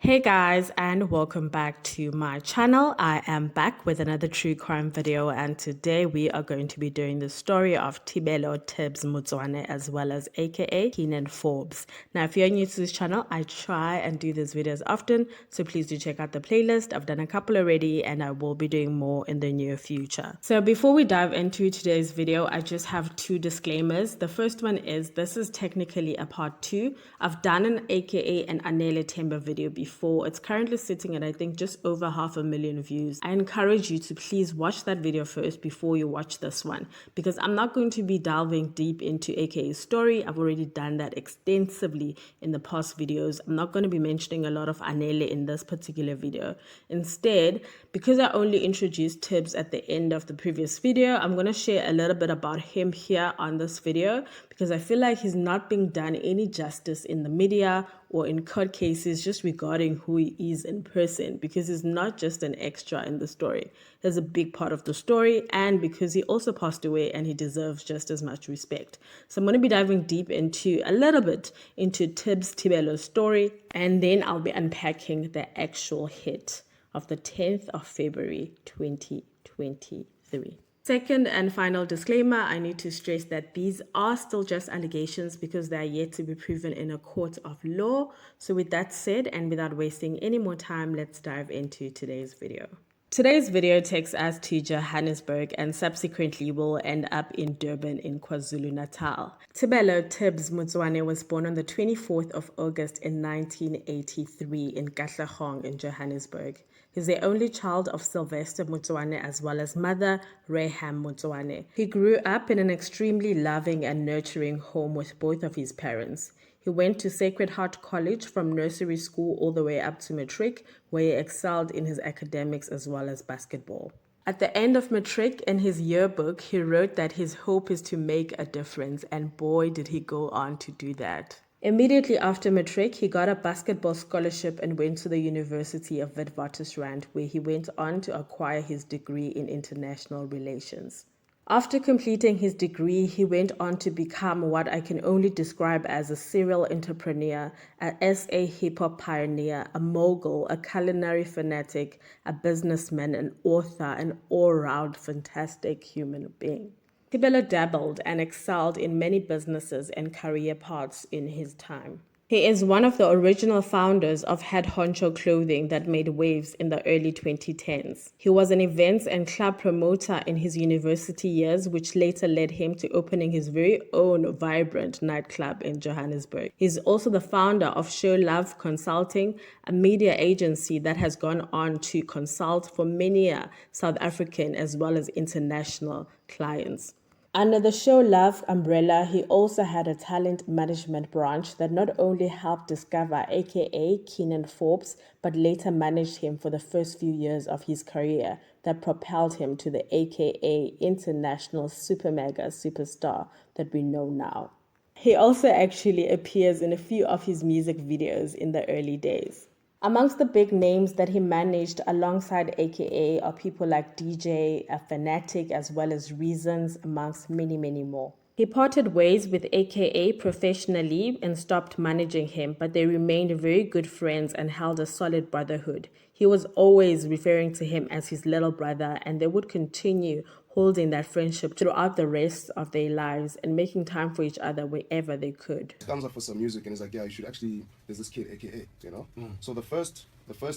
Hey guys, and welcome back to my channel. I am back with another true crime video, and today we are going to be doing the story of Tebello, Tibz, Motsoane, as well as aka Kiernan Forbes. Now, if you're new to this channel, I try and do these videos often, so please do check out the playlist. I've done a couple already, and I will be doing more in the near future. So before we dive into today's video, I just have two disclaimers. The first one is this is technically a part 2. I've done an aka an Anele Temba video before. It's currently sitting at I think just over 500,000 views. I encourage you to please watch that video first before you watch this one, because I'm not going to be delving deep into AKA's story. I've already done that extensively in the past videos. I'm not going to be mentioning a lot of Anele in this particular video. Instead, because I only introduced Tibz at the end of the previous video, I'm going to share a little bit about him here on this video, because I feel like he's not being done any justice in the media or in court cases just regarding who he is in person, because he's not just an extra in the story. He's a big part of the story, and because he also passed away and he deserves just as much respect. So I'm going to be diving deep into a little bit into Tibz Tebello's story, and then I'll be unpacking the actual hit of the 10th of February 2023. Second and final disclaimer, I need to stress that these are still just allegations because they are yet to be proven in a court of law. So with that said, and without wasting any more time, let's dive into today's video. Today's video takes us to Johannesburg and subsequently will end up in Durban in KwaZulu-Natal. Tebello Tibz Motsoane was born on the 24th of August in 1983 in Katlehong in Johannesburg. He's the only child of Sylvester Motsoane as well as mother Raham Motsoane. He grew up in an extremely loving and nurturing home with both of his parents. He went to Sacred Heart College from nursery school all the way up to matric, where he excelled in his academics as well as basketball. At the end of matric, in his yearbook, he wrote that his hope is to make a difference, and boy did he go on to do that. Immediately after matric, he got a basketball scholarship and went to the University of Witwatersrand, where he went on to acquire his degree in international relations. After completing his degree, he went on to become what I can only describe as a serial entrepreneur, a SA hip-hop pioneer, a mogul, a culinary fanatic, a businessman, an author, an all-round fantastic human being. Tebello dabbled and excelled in many businesses and career paths in his time. He is one of the original founders of Head Honcho Clothing that made waves in the early 2010s. He was an events and club promoter in his university years, which later led him to opening his very own vibrant nightclub in Johannesburg. He's also the founder of Show Love Consulting, a media agency that has gone on to consult for many South African as well as international clients. Under the Show Love umbrella, he also had a talent management branch that not only helped discover aka Kiernan Forbes, but later managed him for the first few years of his career that propelled him to the aka international super mega superstar that we know now. He also actually appears in a few of his music videos in the early days. Amongst the big names that he managed alongside AKA are people like DJ, a Fanatic, as well as Reasons, amongst many, many more. He parted ways with AKA professionally and stopped managing him, but they remained very good friends and held a solid brotherhood. He was always referring to him as his little brother, and they would continue holding that friendship throughout the rest of their lives and making time for each other wherever they could. He comes up for some music and he's like, yeah, you should actually, there's this kid, AKA, you know? So the first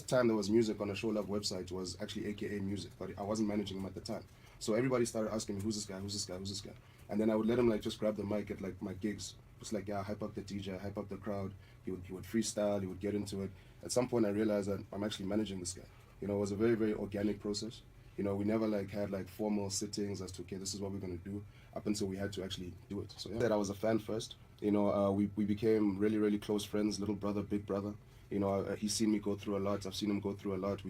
time there was music on the Show Love website was actually AKA music, but I wasn't managing him at the time. So everybody started asking me, who's this guy, who's this guy, who's this guy? And then I would let him like just grab the mic at like my gigs. Just like, yeah, hype up the DJ, hype up the crowd. He would freestyle, he would get into it. At some point I realized that I'm actually managing this guy. You know, it was a very, very organic process. You know, we never like had like formal sittings as to, okay, this is what we're going to do, up until we had to actually do it. So yeah, I was a fan first. You know, we became really, really close friends, little brother, big brother. You know, he's seen me go through a lot. I've seen him go through a lot.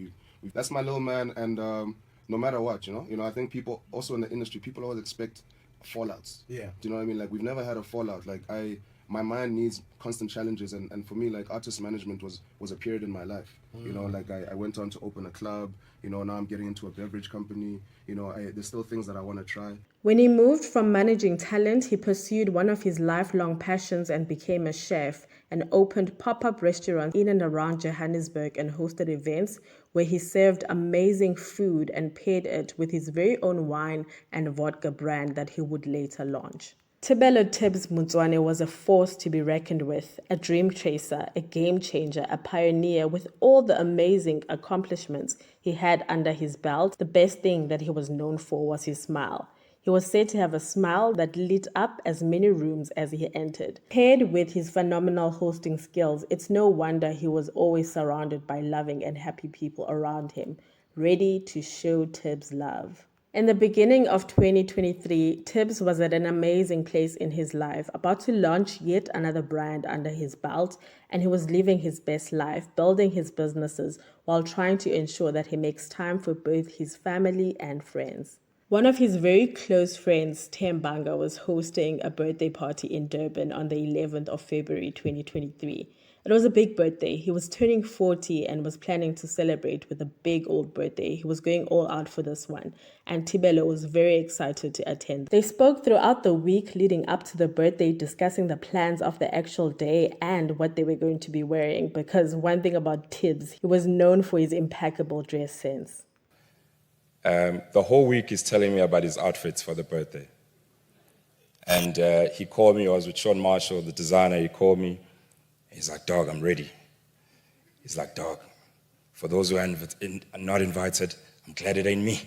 That's my little man, and no matter what, you know, I think people also in the industry, people always expect fallouts. Yeah. Do you know what I mean? Like, we've never had a fallout. Like, I my mind needs constant challenges, and for me, like, artist management was a period in my life. You know, like, I went on to open a club. You know, now I'm getting into a beverage company. You know, there's still things that I want to try. When he moved from managing talent, he pursued one of his lifelong passions and became a chef and opened pop-up restaurants in and around Johannesburg and hosted events where he served amazing food and paired it with his very own wine and vodka brand that he would later launch. Tebello Tibz Motsoane was a force to be reckoned with, a dream chaser, a game changer, a pioneer. With all the amazing accomplishments he had under his belt, the best thing that he was known for was his smile. He was said to have a smile that lit up as many rooms as he entered. Paired with his phenomenal hosting skills, it's no wonder he was always surrounded by loving and happy people around him, ready to show Tibz love. In the beginning of 2023, Tibz was at an amazing place in his life, about to launch yet another brand under his belt, and he was living his best life, building his businesses while trying to ensure that he makes time for both his family and friends. One of his very close friends, Tembanga, was hosting a birthday party in Durban on the 11th of February 2023. It was a big birthday. He was turning 40 and was planning to celebrate with a big old birthday. He was going all out for this one, and Tebello was very excited to attend. They spoke throughout the week leading up to the birthday, discussing the plans of the actual day and what they were going to be wearing, because one thing about Tibz, he was known for his impeccable dress sense. The whole week he's telling me about his outfits for the birthday. And he called me, I was with Sean Marshall, the designer. He called me. He's like, dog, I'm ready. He's like, dog, for those who are not invited, I'm glad it ain't me.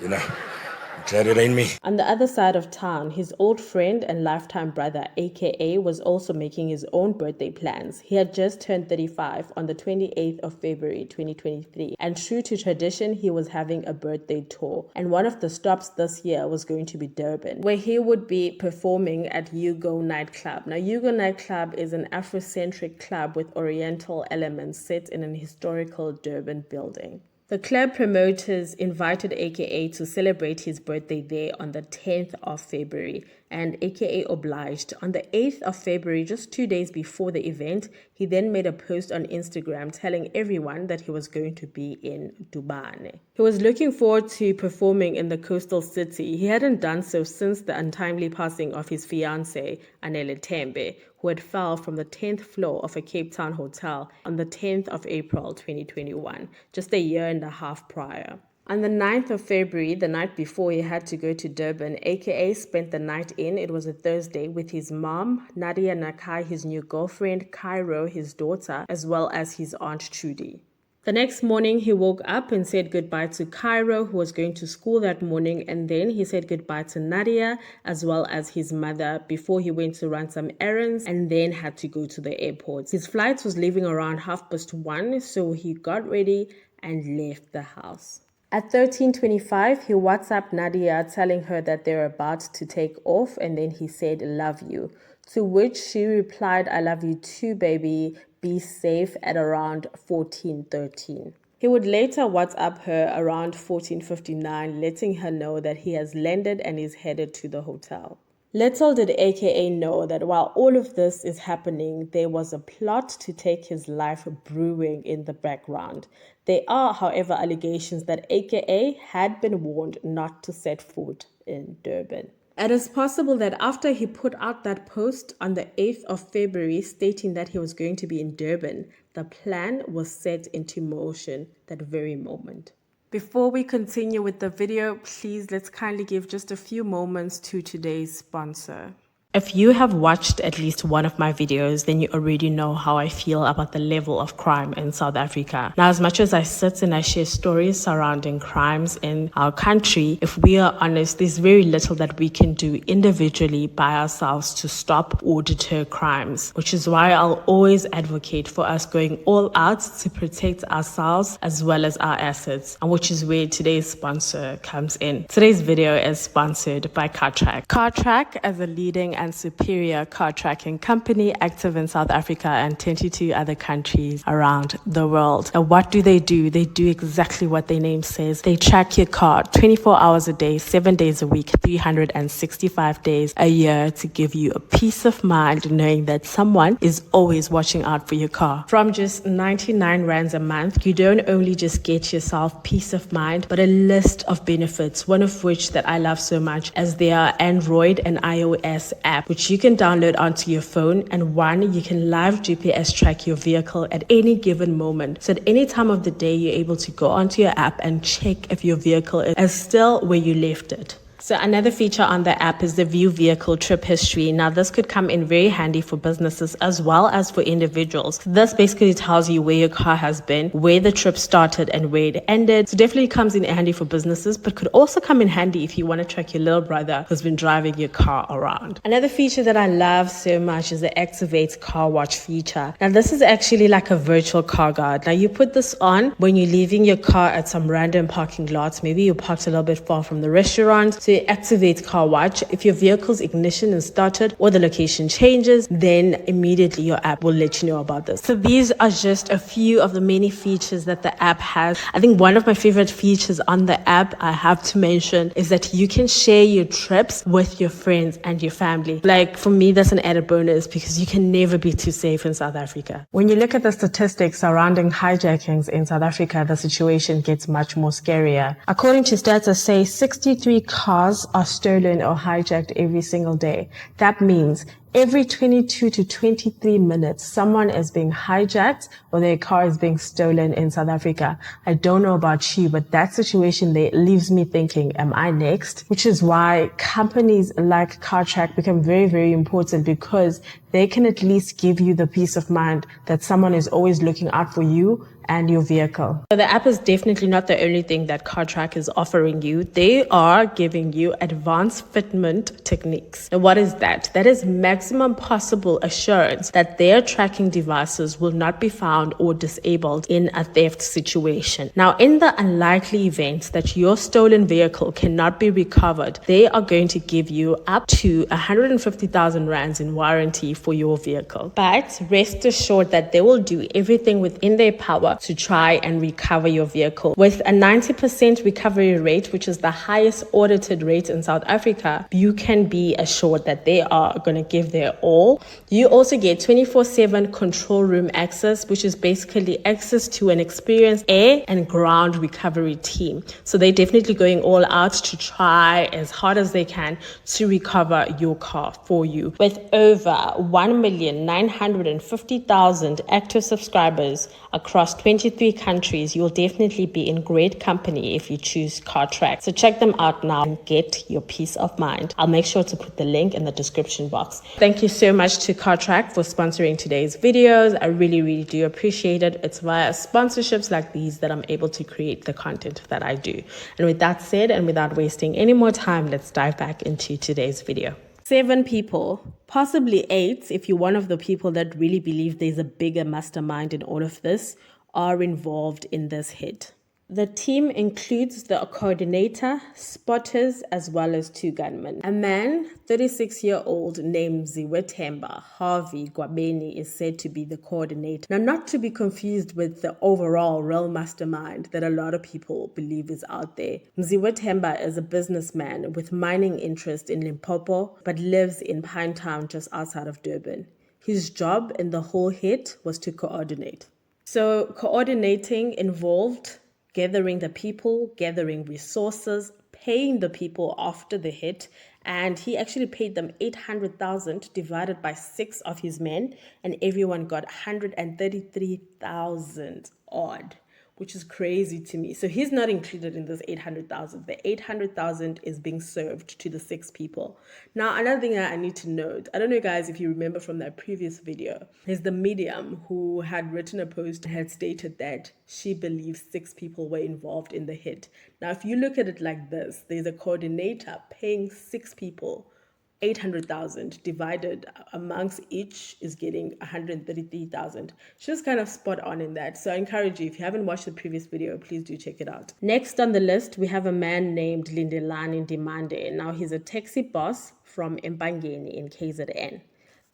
You know, I'm glad it ain't me. On the other side of town, his old friend and lifetime brother, aka, was also making his own birthday plans. He had just turned 35 on the 28th of February 2023, and true to tradition, he was having a birthday tour. And one of the stops this year was going to be Durban, where he would be performing at Hugo nightclub. Now, Hugo nightclub is an Afrocentric club with Oriental elements set in an historical Durban building. The club promoters invited AKA to celebrate his birthday there on the 10th of February, and AKA obliged. On the 8th of February, just 2 days before the event, he then made a post on Instagram telling everyone that he was going to be in Dubai. He was looking forward to performing in the coastal city. He hadn't done so since the untimely passing of his fiancée, Anele Tembe, who had fell from the 10th floor of a Cape Town hotel on the 10th of April 2021, just a year and a half prior. On the 9th of February, the night before he had to go to Durban, AKA spent the night in, it was a Thursday, with his mom, Nadia Nakai, his new girlfriend, Cairo, his daughter, as well as his aunt Trudy. The next morning, he woke up and said goodbye to Cairo, who was going to school that morning, and then he said goodbye to Nadia, as well as his mother, before he went to run some errands and then had to go to the airport. His flight was leaving around 1:30, so he got ready and left the house. At 13:25, he WhatsApped Nadia telling her that they're about to take off, and then he said, "Love you." To which she replied, "I love you too, baby. Be safe," at around 14:13. He would later WhatsApp her around 14:59, letting her know that he has landed and is headed to the hotel. Little did AKA know that while all of this is happening, there was a plot to take his life brewing in the background. There are, however, allegations that AKA had been warned not to set foot in Durban. It is possible that after he put out that post on the 8th of February stating that he was going to be in Durban, the plan was set into motion that very moment. Before we continue with the video, please let's kindly give just a few moments to today's sponsor. If you have watched at least one of my videos, then you already know how I feel about the level of crime in South Africa. Now, as much as I sit and I share stories surrounding crimes in our country, if we are honest, there's very little that we can do individually by ourselves to stop or deter crimes, which is why I'll always advocate for us going all out to protect ourselves as well as our assets, and which is where today's sponsor comes in. Today's video is sponsored by CarTrack. CarTrack, as a leading and superior car tracking company active in South Africa and 22 other countries around the world. Now, what do? They do exactly what their name says. They track your car 24 hours a day, 7 days a week, 365 days a year to give you a peace of mind knowing that someone is always watching out for your car. From just 99 rands a month, you don't only just get yourself peace of mind, but a list of benefits, one of which that I love so much as their Android and iOS app, which you can download onto your phone. And one, you can live GPS track your vehicle at any given moment. So at any time of the day, you're able to go onto your app and check if your vehicle is still where you left it. So another feature on the app is the view vehicle trip history. Now this could come in very handy for businesses as well as for individuals. This basically tells you where your car has been, where the trip started and where it ended. So definitely comes in handy for businesses, but could also come in handy if you want to track your little brother who's been driving your car around. Another feature that I love so much is the Activate Car Watch feature. Now this is actually like a virtual car guard. Now you put this on when you're leaving your car at some random parking lots. Maybe you parked a little bit far from the restaurant. So activate car watch. If your vehicle's ignition is started or the location changes, then immediately your app will let you know about this. So these are just a few of the many features that the app has. I think one of my favorite features on the app I have to mention is that you can share your trips with your friends and your family. Like for me, that's an added bonus because you can never be too safe in South Africa. When you look at the statistics surrounding hijackings in South Africa, the situation gets much more scarier. According to stats that say 63 cars are stolen or hijacked every single day. That means every 22 to 23 minutes, someone is being hijacked or their car is being stolen in South Africa. I don't know about you, but that situation there leaves me thinking, am I next? Which is why companies like CarTrack become very, very important because they can at least give you the peace of mind that someone is always looking out for you and your vehicle. So the app is definitely not the only thing that CarTrack is offering you. They are giving you advanced fitment techniques. And what is that? That is maximum possible assurance that their tracking devices will not be found or disabled in a theft situation. Now, in the unlikely event that your stolen vehicle cannot be recovered, they are going to give you up to 150,000 rands in warranty for your vehicle. But rest assured that they will do everything within their power to try and recover your vehicle. With a 90% recovery rate, which is the highest audited rate in South Africa, you can be assured that they are going to give their all. You also get 24/7 control room access, which is basically access to an experienced air and ground recovery team. So they're definitely going all out to try as hard as they can to recover your car for you. With over 1,950,000 active subscribers across 23 countries, you'll definitely be in great company if you choose CarTrack. So check them out now and get your peace of mind. I'll make sure to put the link in the description box. Thank you so much to CarTrack for sponsoring today's videos. I really, really do appreciate it. It's via sponsorships like these that I'm able to create the content that I do. And with that said, and without wasting any more time, let's dive back into today's video. 7 people, possibly 8, if you're one of the people that really believe there's a bigger mastermind in all of this, are involved in this hit. The team includes the coordinator, spotters, as well as 2 gunmen. A man, 36-year-old, named Motsoane Harvey Gwabeni, is said to be the coordinator. Now, not to be confused with the overall real mastermind that a lot of people believe is out there. Motsoane is a businessman with mining interest in Limpopo, but lives in Pinetown just outside of Durban. His job in the whole hit was to coordinate. So coordinating involved gathering the people, gathering resources, paying the people after the hit, and he actually paid them 800,000 divided by 6 of his men, and everyone got 133,000 odd, which is crazy to me. So he's not included in this 800,000. The 800,000 is being served to the 6 people. Now, another thing that I need to note, I don't know, guys, if you remember from that previous video, is the medium who had written a post and had stated that she believes 6 people were involved in the hit. Now, if you look at it like this, there's a coordinator paying 6 people 800,000 divided amongst each is getting 133,000. She was kind of spot on in that. So I encourage you, if you haven't watched the previous video, please do check it out. Next on the list, we have a man named Lindelani Ndimande. Now he's a taxi boss from Empangeni in KZN.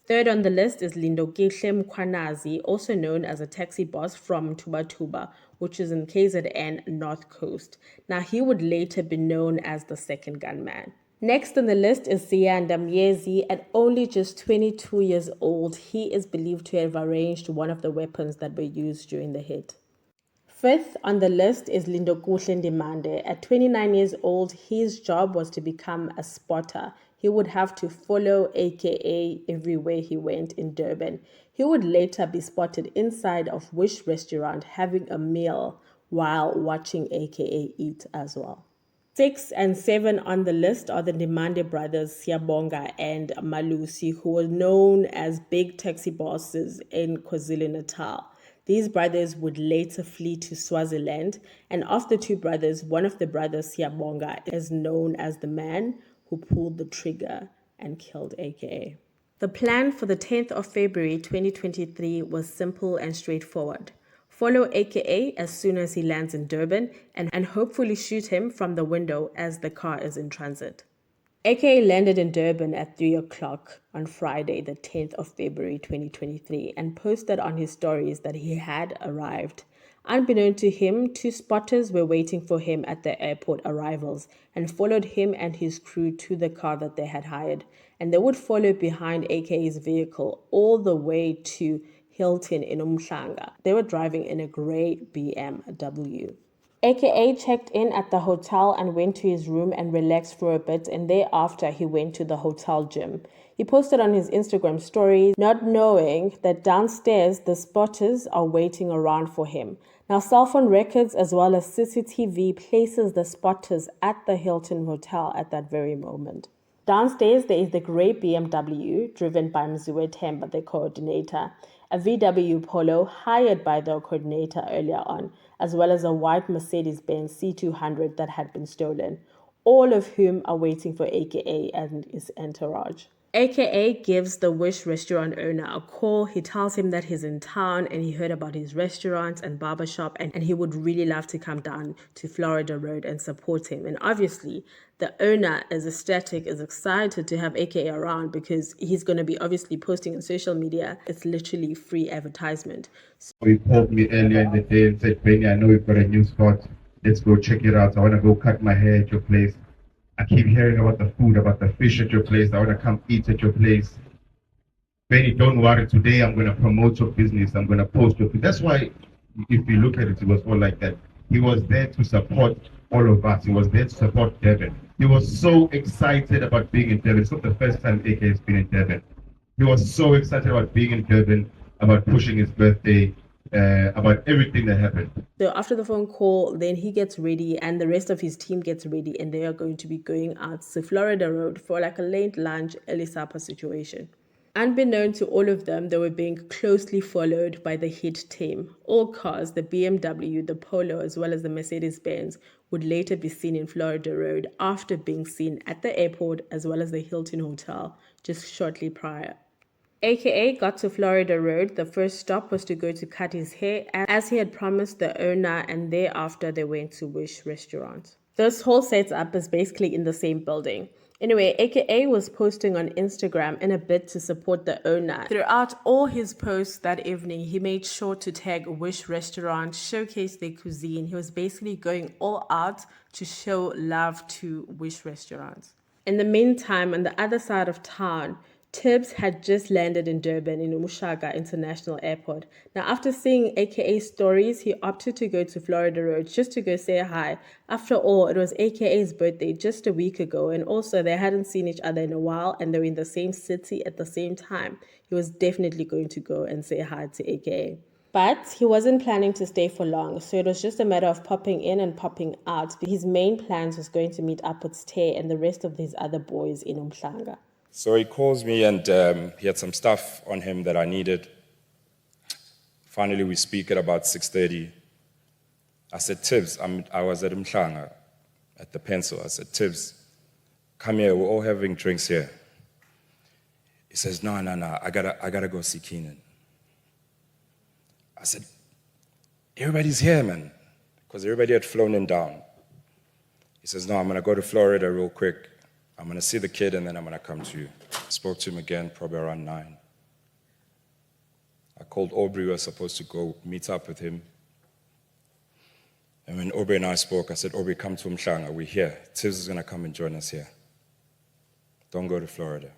Third on the list is Lindokihle Mkhwanazi, also known as a taxi boss from Tuba, which is in KZN North Coast. Now he would later be known as the second gunman. Next on the list is Ziyanda Myezi. At only just 22 years old, he is believed to have arranged one of the weapons that were used during the hit. Fifth on the list is Lindokuhle Ndimande. At 29 years old, his job was to become a spotter. He would have to follow AKA everywhere he went in Durban. He would later be spotted inside of Wish restaurant having a meal while watching AKA eat as well. 6 and 7 on the list are the Ndimande brothers, Siyabonga and Malusi, who were known as big taxi bosses in KwaZulu-Natal. These brothers would later flee to Swaziland, and of the two brothers, one of the brothers, Siyabonga, is known as the man who pulled the trigger and killed AKA. The plan for the 10th of February 2023 was simple and straightforward. Follow AKA as soon as he lands in Durban and hopefully shoot him from the window as the car is in transit. AKA landed in Durban at 3 o'clock on Friday, the 10th of February 2023, and posted on his stories that he had arrived. Unbeknown to him, 2 spotters were waiting for him at the airport arrivals and followed him and his crew to the car that they had hired, and they would follow behind AKA's vehicle all the way to Hilton in Umhlanga. They were driving in a grey BMW. AKA checked in at the hotel and went to his room and relaxed for a bit, and thereafter he went to the hotel gym. He posted on his Instagram stories, not knowing that downstairs the spotters are waiting around for him. Now, cell phone records as well as CCTV places the spotters at the Hilton Hotel at that very moment. Downstairs, there is the grey BMW driven by Mziwe Themba, the coordinator, a VW Polo hired by the coordinator earlier on, as well as a white Mercedes-Benz C200 that had been stolen, all of whom are waiting for AKA and his entourage. AKA gives the Wish restaurant owner a call. He tells him that he's in town and he heard about his restaurant and barbershop and he would really love to come down to Florida Road and support him. And obviously, the owner is ecstatic, is excited to have AKA around because he's going to be obviously posting on social media. It's literally free advertisement. He called me earlier in the day and said, Benny, I know we've got a new spot. Let's go check it out. I want to go cut my hair at your place. I keep hearing about the food, about the fish at your place. I want to come eat at your place. Benny, don't worry. Today I'm going to promote your business. I'm going to post your food. That's why, if you look at it, it was all like that. He was there to support all of us. He was there to support Devin. He was so excited about being in Devin. It's not the first time AK has been in Devin. He was so excited about being in Devin, about pushing his birthday, about everything that happened. So after the phone call, then he gets ready and the rest of his team gets ready and they are going to be going out to Florida Road for like a late lunch, early supper situation. Unbeknown to all of them, they were being closely followed by the hit team. All cars, the BMW, the Polo, as well as the Mercedes-Benz, would later be seen in Florida Road after being seen at the airport as well as the Hilton Hotel just shortly prior. AKA got to Florida Road. The first stop was to go to cut his hair as he had promised the owner, and thereafter they went to Wish restaurant. This whole setup is basically in the same building. Anyway, AKA was posting on Instagram in a bid to support the owner. Throughout all his posts that evening, he made sure to tag Wish restaurant, showcase their cuisine. He was basically going all out to show love to Wish restaurant. In the meantime, on the other side of town, Tibz had just landed in Durban in Umhlanga International Airport. Now, after seeing AKA's stories, he opted to go to Florida Road just to go say hi. After all, it was AKA's birthday just a week ago, and also they hadn't seen each other in a while, and they were in the same city at the same time. He was definitely going to go and say hi to AKA. But he wasn't planning to stay for long, so it was just a matter of popping in and popping out. His main plans was going to meet up with Tay and the rest of these other boys in Umhlanga. So he calls me and he had some stuff on him that I needed. Finally, we speak at about 6:30. I said, Tibz, I was at Umhlanga at the Pencil. I said, Tibz, come here, we're all having drinks here. says, no, I gotta go see Kiernan. I said, everybody's here, man, because everybody had flown him down. He says, no, I'm gonna go to Florida real quick. I'm gonna see the kid and then I'm gonna come to you. I spoke to him again, probably around 9. I called Aubrey, we were supposed to go meet up with him. And when Aubrey and I spoke, I said, Aubrey, come to Umhlanga, we're here. Tibz is gonna come and join us here. Don't go to Florida.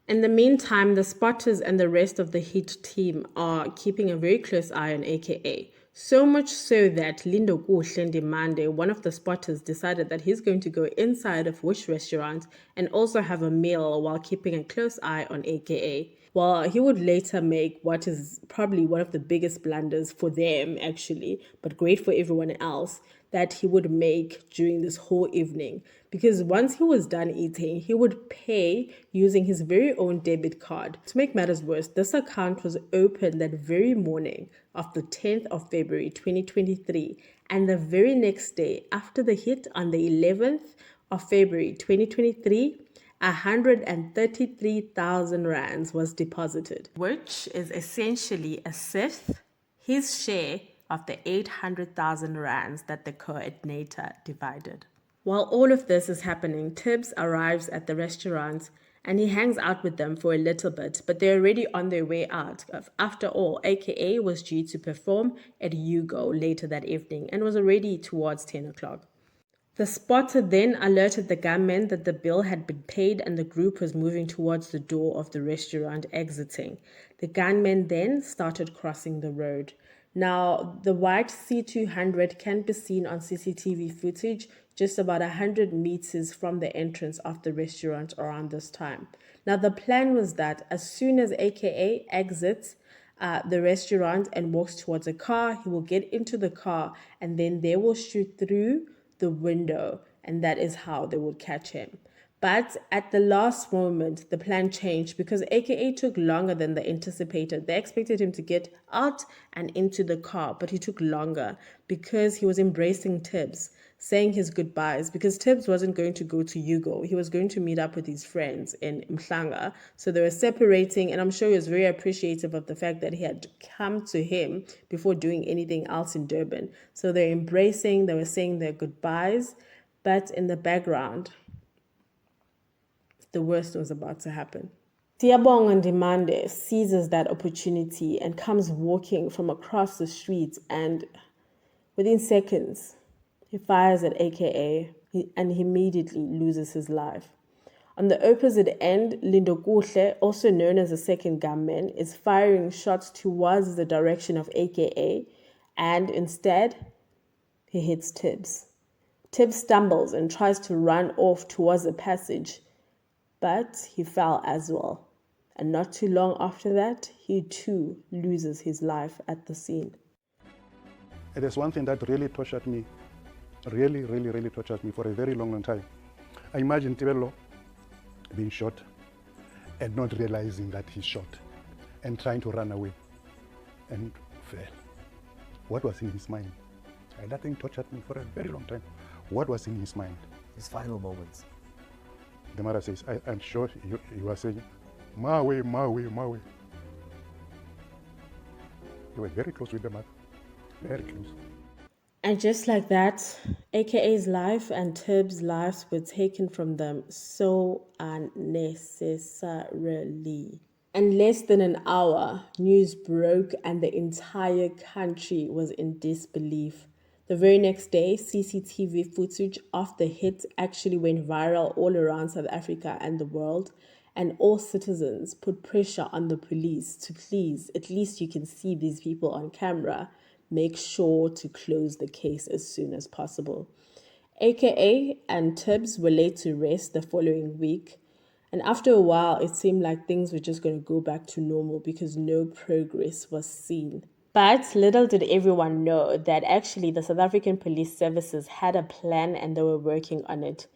In the meantime, the spotters and the rest of the HIT team are keeping a very close eye on AKA. So much so that Lindo Kuhle Ndimande, one of the spotters, decided that he's going to go inside of Wish restaurant and also have a meal while keeping a close eye on AKA. Well, he would later make what is probably one of the biggest blunders for them, actually, but great for everyone else, that he would make during this whole evening. Because once he was done eating, he would pay using his very own debit card. To make matters worse, this account was opened that very morning of the 10th of February 2023, and the very next day after the hit on the 11th of February 2023, 133,000 rands was deposited, which is essentially a sixth, his share of the 800,000 rands that the coordinator divided. While all of this is happening, Tibz arrives at the restaurant and he hangs out with them for a little bit, but they're already on their way out. After all, AKA was due to perform at Hugo later that evening and was already towards 10 o'clock. The spotter then alerted the gunmen that the bill had been paid and the group was moving towards the door of the restaurant, exiting. The gunmen then started crossing the road. Now, the white C200 can be seen on CCTV footage just about 100 meters from the entrance of the restaurant around this time. Now, the plan was that as soon as AKA exits the restaurant and walks towards a car, he will get into the car and then they will shoot through the window, and that is how they would catch him. But at the last moment, the plan changed because AKA took longer than they anticipated. They expected him to get out and into the car, but he took longer because he was embracing Tibz, saying his goodbyes, because Tibz wasn't going to go to Hugo. He was going to meet up with his friends in Umhlanga. So they were separating, and I'm sure he was very appreciative of the fact that he had come to him before doing anything else in Durban. So they're embracing, they were saying their goodbyes, but in the background, the worst was about to happen. Tiabong Ndimande seizes that opportunity and comes walking from across the street, and within seconds, he fires at AKA and he immediately loses his life. On the opposite end, Lindo Kuhle, also known as the second gunman, is firing shots towards the direction of AKA, and instead, he hits Tibz. Tibz stumbles and tries to run off towards the passage, but he fell as well. And not too long after that, he too loses his life at the scene. It is one thing that really tortured me, really tortured me for a very long time. I imagine Tebello being shot and not realizing that he's shot and trying to run away and fell. What was in his mind? That thing tortured me for a very long time. What was in his mind? His final moments. The mother says, I'm sure he was saying, Mawe, Mawe, Mawe. He was very close with the mother, very close. And just like that, AKA's life and Tibz's lives were taken from them so unnecessarily. In less than an hour, news broke and the entire country was in disbelief. The very next day, CCTV footage of the hit actually went viral all around South Africa and the world, and all citizens put pressure on the police to please, at least you can see these people on camera, make sure to close the case as soon as possible. AKA and Tibz were laid to rest the following week, and after a while, it seemed like things were just going to go back to normal because no progress was seen. But little did everyone know that actually the South African Police Services had a plan and they were working on it.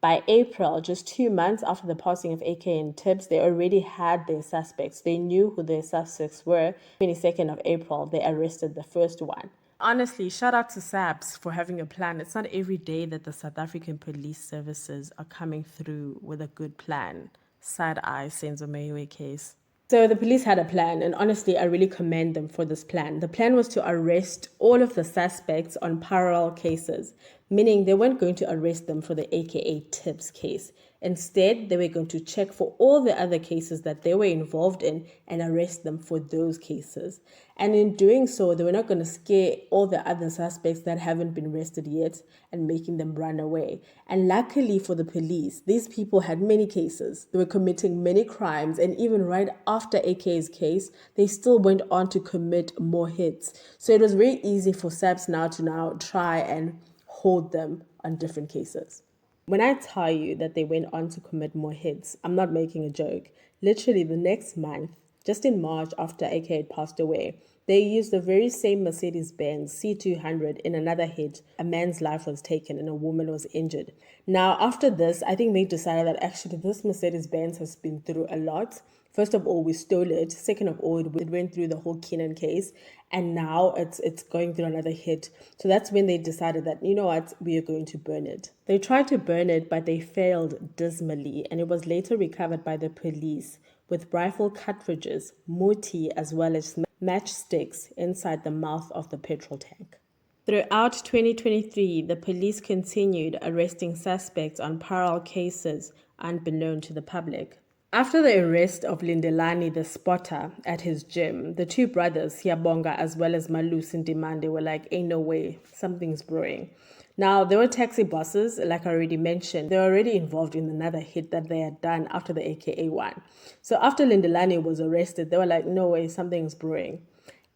By April, just 2 months after the passing of AK and Tibz, they already had their suspects. They knew who their suspects were. 22nd of April, they arrested the first one. Honestly, shout out to SAPS for having a plan. It's not every day that the South African police services are coming through with a good plan. Side eye, Senzo Mayowe case. So the police had a plan, and honestly, I really commend them for this plan. The plan was to arrest all of the suspects on parallel cases, meaning they weren't going to arrest them for the AKA Tibz case. Instead, they were going to check for all the other cases that they were involved in and arrest them for those cases. And in doing so, they were not going to scare all the other suspects that haven't been arrested yet and making them run away. And luckily for the police, these people had many cases. They were committing many crimes, and even right after AK's case, they still went on to commit more hits. So it was very easy for SAPS now to try and hold them on different cases. When I tell you that they went on to commit more hits, I'm not making a joke. Literally the next month, just in March after AK had passed away, they used the very same Mercedes-Benz C200 in another hit. A man's life was taken and a woman was injured. Now, after this, I think they decided that actually this Mercedes-Benz has been through a lot. First of all, we stole it. Second of all, it went through the whole Kiernan case. And now it's going through another hit. So that's when they decided that, you know what, we are going to burn it. They tried to burn it, but they failed dismally. And it was later recovered by the police with rifle cartridges, muti, as well as matchsticks inside the mouth of the petrol tank. Throughout 2023, the police continued arresting suspects on parallel cases unbeknown to the public. After the arrest of Lindelani, the spotter, at his gym, the two brothers, Siyabonga as well as Malus and Demande, were like, ain't no way, something's brewing. Now, they were taxi bosses, like I already mentioned. They were already involved in another hit that they had done after the AKA one. So after Lindelani was arrested, they were like, no way, something's brewing.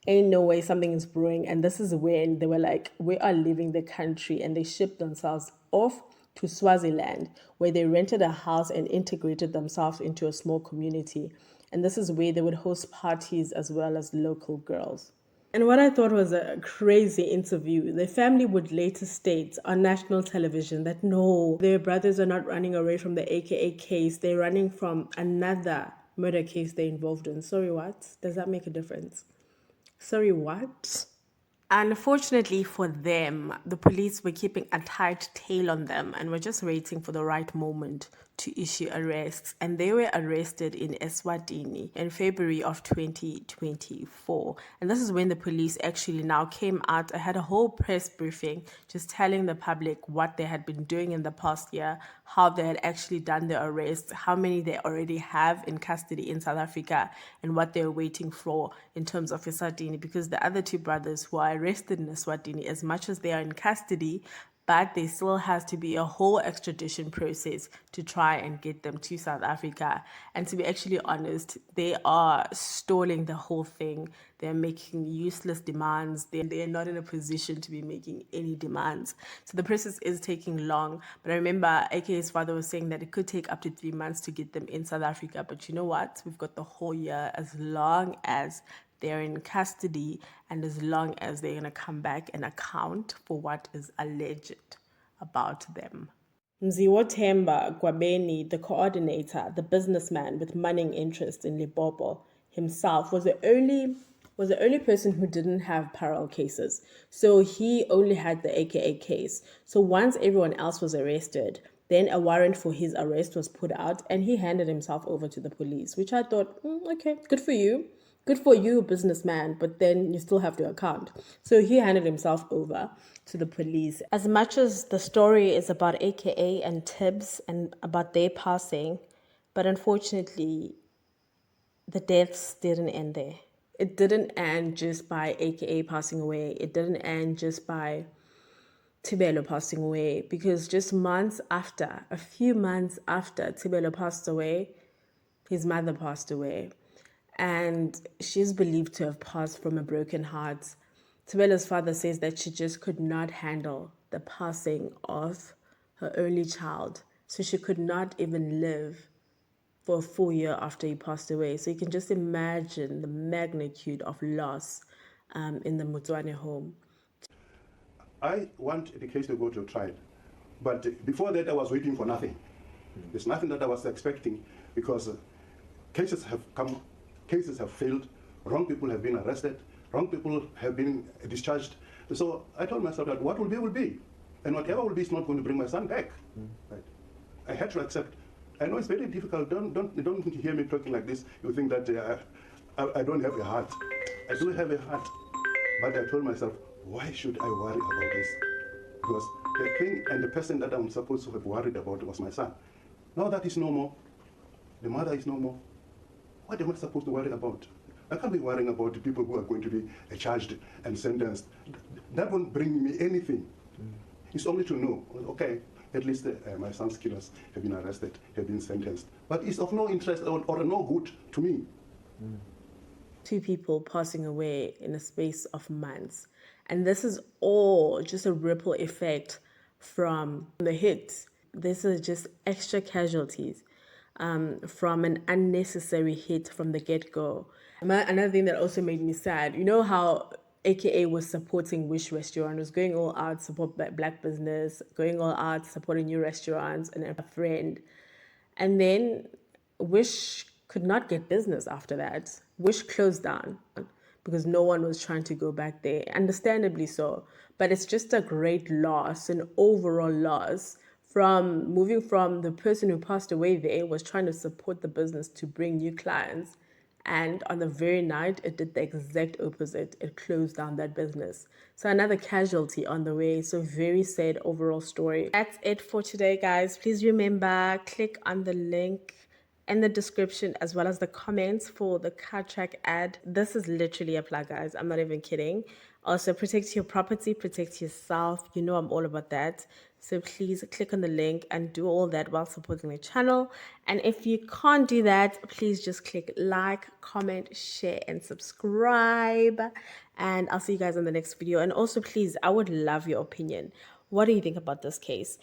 Ain't no way, something is brewing. And this is when they were like, we are leaving the country. And they shipped themselves off to Swaziland, where they rented a house and integrated themselves into a small community. And this is where they would host parties as well as local girls. And what I thought was a crazy interview, the family would later state on national television that no, their brothers are not running away from the AKA case, they're running from another murder case they're involved in. Sorry, what? Does that make a difference? Sorry, what? Unfortunately for them, the police were keeping a tight tail on them and were just waiting for the right moment to issue arrests. And they were arrested in Eswatini in February of 2024. And this is when the police actually now came out. I had a whole press briefing just telling the public what they had been doing in the past year, how they had actually done the arrests, how many they already have in custody in South Africa, and what they're waiting for in terms of Eswatini, because the other two brothers who are arrested in Eswatini, as much as they are in custody, but there still has to be a whole extradition process to try and get them to South Africa. And to be actually honest, they are stalling the whole thing. They're making useless demands. They're not in a position to be making any demands. So the process is taking long. But I remember AK's father was saying that it could take up to 3 months to get them in South Africa. But you know what? We've got the whole year, as long as they're in custody and as long as they're going to come back and account for what is alleged about them. Mziwo Themba Gwabeni, the coordinator, the businessman with money interest in Limpopo himself, was the only person who didn't have parallel cases. So he only had the AKA case. So once everyone else was arrested, then a warrant for his arrest was put out and he handed himself over to the police, which I thought, okay, good for you. Good for you, businessman, but then you still have to account. So he handed himself over to the police. As much as the story is about AKA and Tibz and about their passing, but unfortunately, the deaths didn't end there. It didn't end just by AKA passing away. It didn't end just by Tebello passing away, because just a few months after Tebello passed away, his mother passed away. And she's believed to have passed from a broken heart. Tebello's father says that she just could not handle the passing of her only child. So she could not even live for a full year after he passed away. So you can just imagine the magnitude of loss in the Motsoane home. I want the case to go to trial. But before that, I was waiting for nothing. There's nothing that I was expecting, because cases have failed, wrong people have been arrested, wrong people have been discharged, So I told myself that what will be. And whatever will be is not going to bring my son back. Right? I had to accept. I know it's very difficult. Don't hear me talking like this. You think that I don't have a heart. I do have a heart. But I told myself, why should I worry about this? Because the thing and the person that I'm supposed to have worried about was my son. Now that is no more. The mother is no more. What am I supposed to worry about? I can't be worrying about the people who are going to be charged and sentenced. That won't bring me anything. It's only to know, okay, at least my son's killers have been arrested, have been sentenced. But it's of no interest or no good to me. 2 people passing away in a space of months. And this is all just a ripple effect from the hits. This is just extra casualties from an unnecessary hit from the get-go. Another thing that also made me sad, you know how AKA was supporting Wish Restaurant, was going all out, support black business, going all out, supporting new restaurants and a friend. And then Wish could not get business after that. Wish closed down because no one was trying to go back there, understandably so. But it's just a great loss, an overall loss, from moving from the person who passed away there was trying to support the business to bring new clients. And on the very night, it did the exact opposite. It closed down that business. So another casualty on the way. So very sad overall story. That's it for today, guys. Please remember, click on the link in the description as well as the comments for the car track ad. This is literally a plug, guys. I'm not even kidding. Also, protect your property, protect yourself. You know I'm all about that. So please click on the link and do all that while supporting the channel. And if you can't do that, please just click like, comment, share, and subscribe. And I'll see you guys in the next video. And also, please, I would love your opinion. What do you think about this case?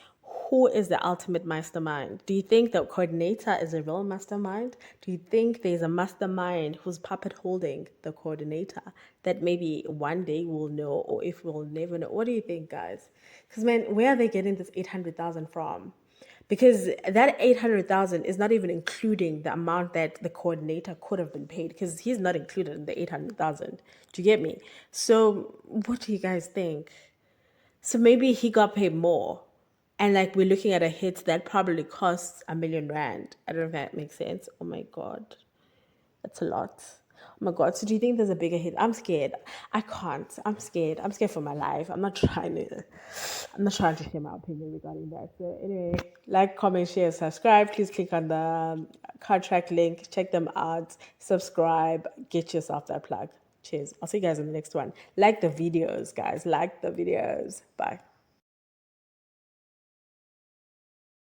Who is the ultimate mastermind? Do you think the coordinator is a real mastermind? Do you think there's a mastermind who's puppet holding the coordinator that maybe one day we'll know, or if we'll never know? What do you think, guys? Because, man, where are they getting this 800,000 from? Because that 800,000 is not even including the amount that the coordinator could have been paid, because he's not included in the 800,000. Do you get me? So what do you guys think? So maybe he got paid more. And like we're looking at a hit that probably costs R1 million. I don't know if that makes sense. Oh my God. That's a lot. Oh my God. So do you think there's a bigger hit? I'm scared. I can't. I'm scared. I'm scared for my life. I'm not trying to share my opinion regarding that. So anyway, like, comment, share, subscribe. Please click on the contract link. Check them out. Subscribe. Get yourself that plug. Cheers. I'll see you guys in the next one. Like the videos, guys. Like the videos. Bye.